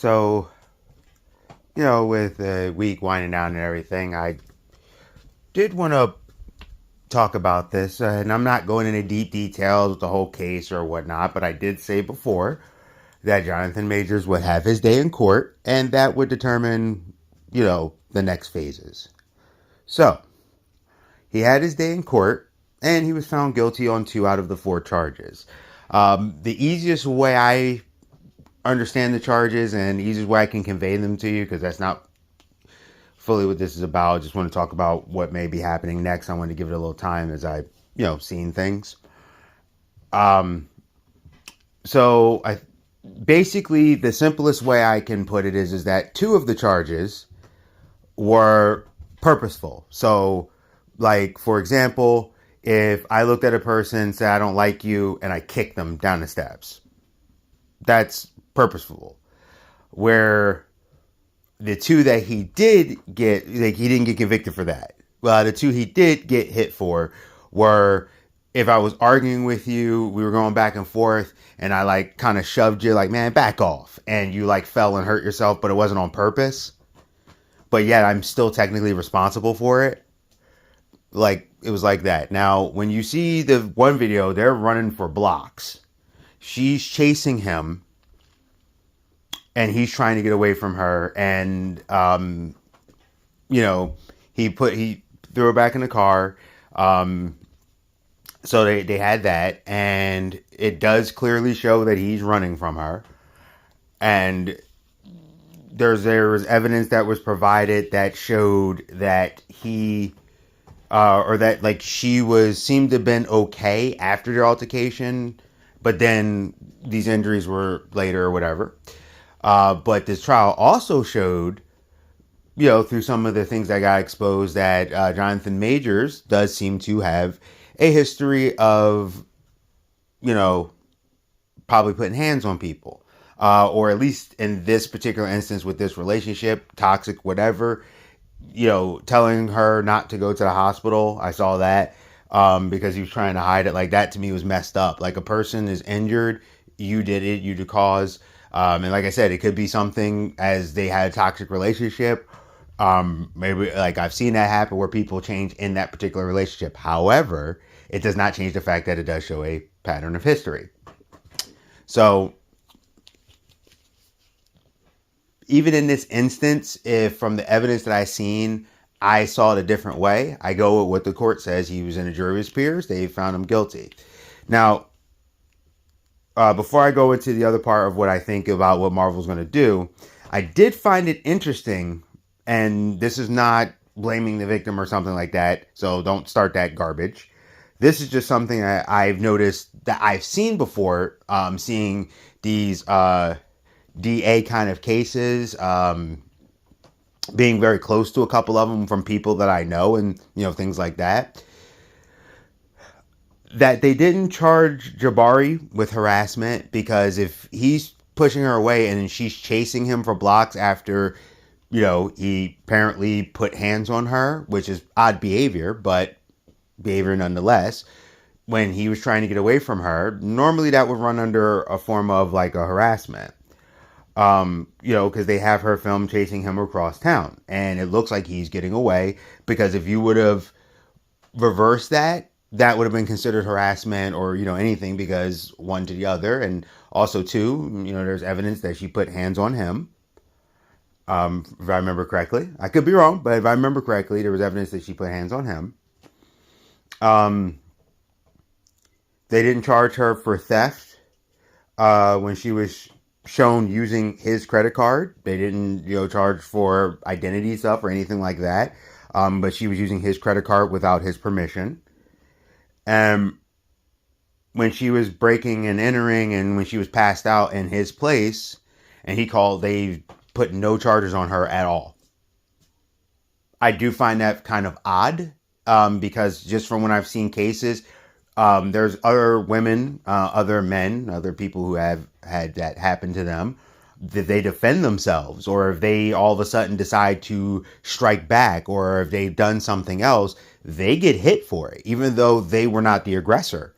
So, with the week winding down and everything, I did want to talk about this, and I'm not going into deep details with the whole case or whatnot, but I did say before that Jonathan Majors would have his day in court, and that would determine, the next phases. So, he had his day in court, and he was found guilty on 2 out of the 4 charges. The easiest way I understand the charges and the easiest way I can convey them to you, because that's not fully what this is about. I just want to talk about what may be happening next. I want to give it a little time as I, seen things. So I basically the simplest way I can put it is that 2 of the charges were purposeful. So, like, for example, if I looked at a person, said I don't like you, and I kicked them down the steps, that's purposeful. Where the 2 that he did get, like, he didn't get convicted for that. Well, the 2 he did get hit for were if I was arguing with you, we were going back and forth, and I, like, kind of shoved you, like, man, back off. And you, like, fell and hurt yourself, but it wasn't on purpose. But yet I'm still technically responsible for it. Like, it was like that. Now, when you see the one video, they're running for blocks. She's chasing him, and he's trying to get away from her, and he threw her back in the car. So they had that, and it does clearly show that he's running from her. And there was evidence that was provided that showed that he or that, like, she seemed to have been okay after the altercation, but then these injuries were later or whatever. But this trial also showed, through some of the things that got exposed, that Jonathan Majors does seem to have a history of, probably putting hands on people. Or at least in this particular instance with this relationship, toxic, whatever, telling her not to go to the hospital. I saw that because he was trying to hide it. Like, that to me was messed up. Like, a person is injured, you did it, you the cause. And like I said, it could be something as they had a toxic relationship. Maybe, like, I've seen that happen where people change in that particular relationship. However, it does not change the fact that it does show a pattern of history. So, even in this instance, if from the evidence that I seen, I saw it a different way, I go with what the court says. He was in a jury of his peers. They found him guilty. Now, before I go into the other part of what I think about what Marvel's going to do, I did find it interesting, and this is not blaming the victim or something like that, so don't start that garbage. This is just something I've noticed that I've seen before, seeing these DA kind of cases, being very close to a couple of them from people that I know, and things like that. That they didn't charge Jabari with harassment, because if he's pushing her away and then she's chasing him for blocks after, he apparently put hands on her, which is odd behavior, but behavior nonetheless. When he was trying to get away from her, normally that would run under a form of, like, a harassment. Because they have her film chasing him across town, and it looks like he's getting away, because if you would have reversed that, that would have been considered harassment or, anything, because one to the other. And also, too, there's evidence that she put hands on him. If I remember correctly, I could be wrong, but if I remember correctly, there was evidence that she put hands on him. They didn't charge her for theft, when she was shown using his credit card. They didn't, charge for identity stuff or anything like that. But she was using his credit card without his permission. When she was breaking and entering, and when she was passed out in his place, and he called, they put no charges on her at all. I do find that kind of odd, because just from when I've seen cases, there's other women, other men, other people who have had that happen to them, that they defend themselves, or if they all of a sudden decide to strike back, or if they've done something else, they get hit for it, even though they were not the aggressor.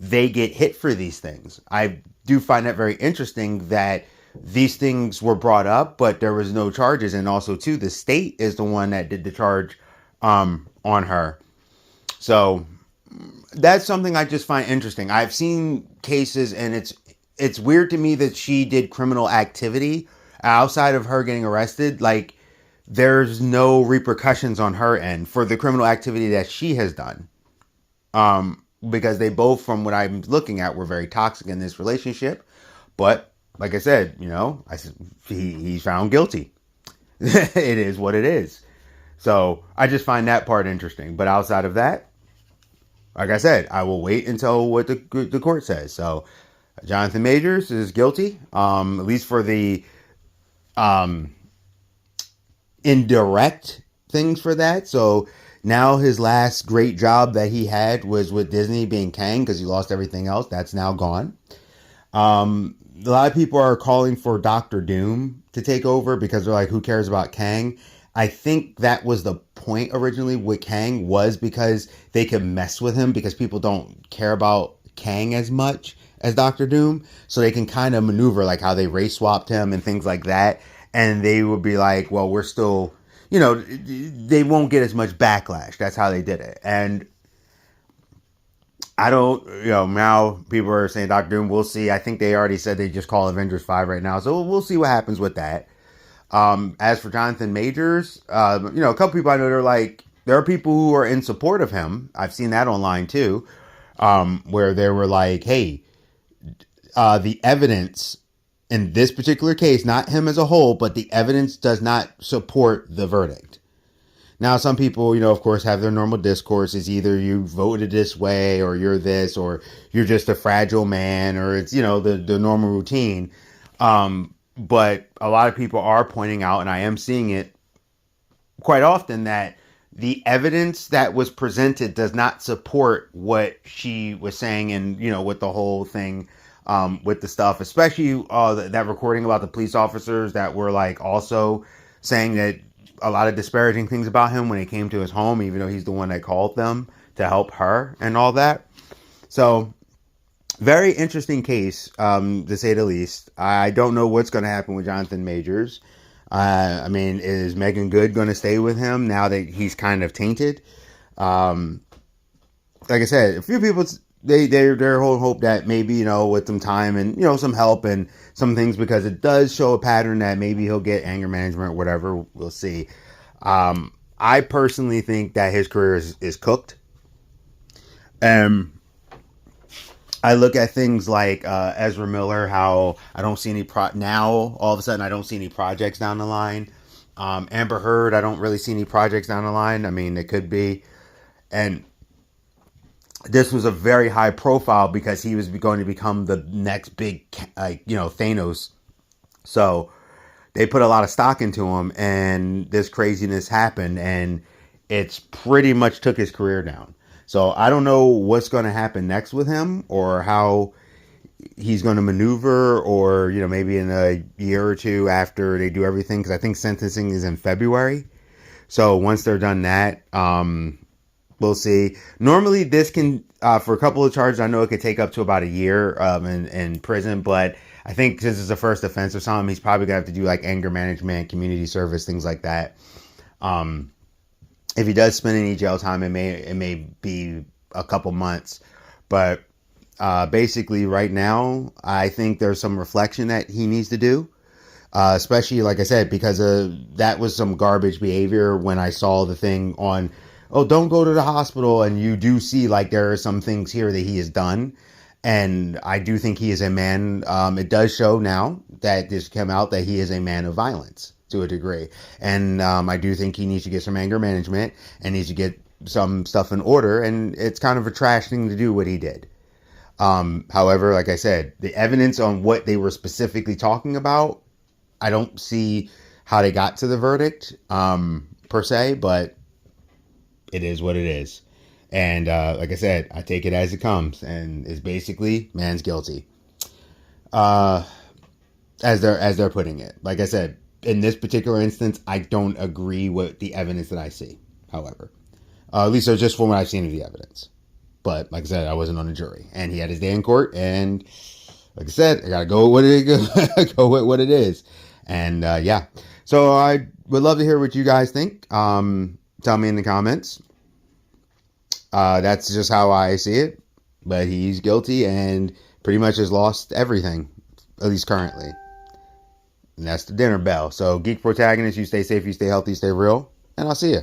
They get hit for these things. I do find that very interesting, that these things were brought up, but there was no charges. And also, too, the state is the one that did the charge on her. So that's something I just find interesting. I've seen cases, and it's weird to me that she did criminal activity outside of her getting arrested. Like, there's no repercussions on her end for the criminal activity that she has done. Because they both, from what I'm looking at, were very toxic in this relationship. But like I said, he's found guilty. It is what it is. So I just find that part interesting. But outside of that, like I said, I will wait until what the court says. So Jonathan Majors is guilty, at least for the indirect things for that. So now his last great job that he had was with Disney, being Kang, because he lost everything else. That's now gone. A lot of people are calling for Doctor Doom to take over because they're like, who cares about Kang? I think that was the point originally with Kang, was because they could mess with him because people don't care about Kang as much as Doctor Doom. So they can kind of maneuver, like how they race swapped him and things like that. And they would be like, well, we're still, they won't get as much backlash. That's how they did it. And I don't, now people are saying Doctor Doom, we'll see. I think they already said they just call Avengers 5 right now. So we'll see what happens with that. As for Jonathan Majors, a couple people I know, they're like, there are people who are in support of him. I've seen that online too, where they were like, hey, the evidence in this particular case, not him as a whole, but the evidence does not support the verdict. Now, some people, of course, have their normal discourse. Is either you voted this way, or you're this, or you're just a fragile man, or it's, the normal routine. But a lot of people are pointing out, and I am seeing it quite often, that the evidence that was presented does not support what she was saying, and, with the whole thing, with the stuff, especially that recording about the police officers that were like also saying that a lot of disparaging things about him when it came to his home, even though he's the one that called them to help her and all that. So very interesting case, to say the least. I don't know what's going to happen with Jonathan Majors. Is Megan Good going to stay with him now that he's kind of tainted? Like I said, a few people, their whole hope that maybe, with some time and, some help and some things, because it does show a pattern that maybe he'll get anger management or whatever. We'll see. I personally think that his career is cooked. I look at things like Ezra Miller, how I don't see any now all of a sudden I don't see any projects down the line. Amber Heard, I don't really see any projects down the line. I mean, it could be. And this was a very high profile because he was going to become the next big, Thanos. So they put a lot of stock into him, and this craziness happened, and it's pretty much took his career down. So I don't know what's going to happen next with him, or how he's going to maneuver, or, maybe in a year or two after they do everything, because I think sentencing is in February. So once they're done that, we'll see. Normally, this can, for a couple of charges, I know it could take up to about a year in prison. But I think since it's a first offense or something, he's probably going to have to do like anger management, community service, things like that. If he does spend any jail time, it may be a couple months. But basically, right now, I think there's some reflection that he needs to do. Especially, like I said, because that was some garbage behavior when I saw the thing on, oh, don't go to the hospital. And you do see like there are some things here that he has done. And I do think he is a man. It does show now that this came out that he is a man of violence to a degree. And I do think he needs to get some anger management and needs to get some stuff in order. And it's kind of a trash thing to do what he did. However, like I said, the evidence on what they were specifically talking about, I don't see how they got to the verdict per se, but it is what it is. And like I said, I take it as it comes, and it's basically man's guilty, as they're putting it. Like I said, in this particular instance, I don't agree with the evidence that I see. However, at least just from what I've seen of the evidence. But like I said, I wasn't on the jury, and he had his day in court, and like I said, I gotta go with what it is. And yeah, so I would love to hear what you guys think. Tell me in the comments. That's just how I see it. But he's guilty and pretty much has lost everything, at least currently. And that's the dinner bell. So, Geek Protagonist, you stay safe, you stay healthy, stay real, and I'll see you.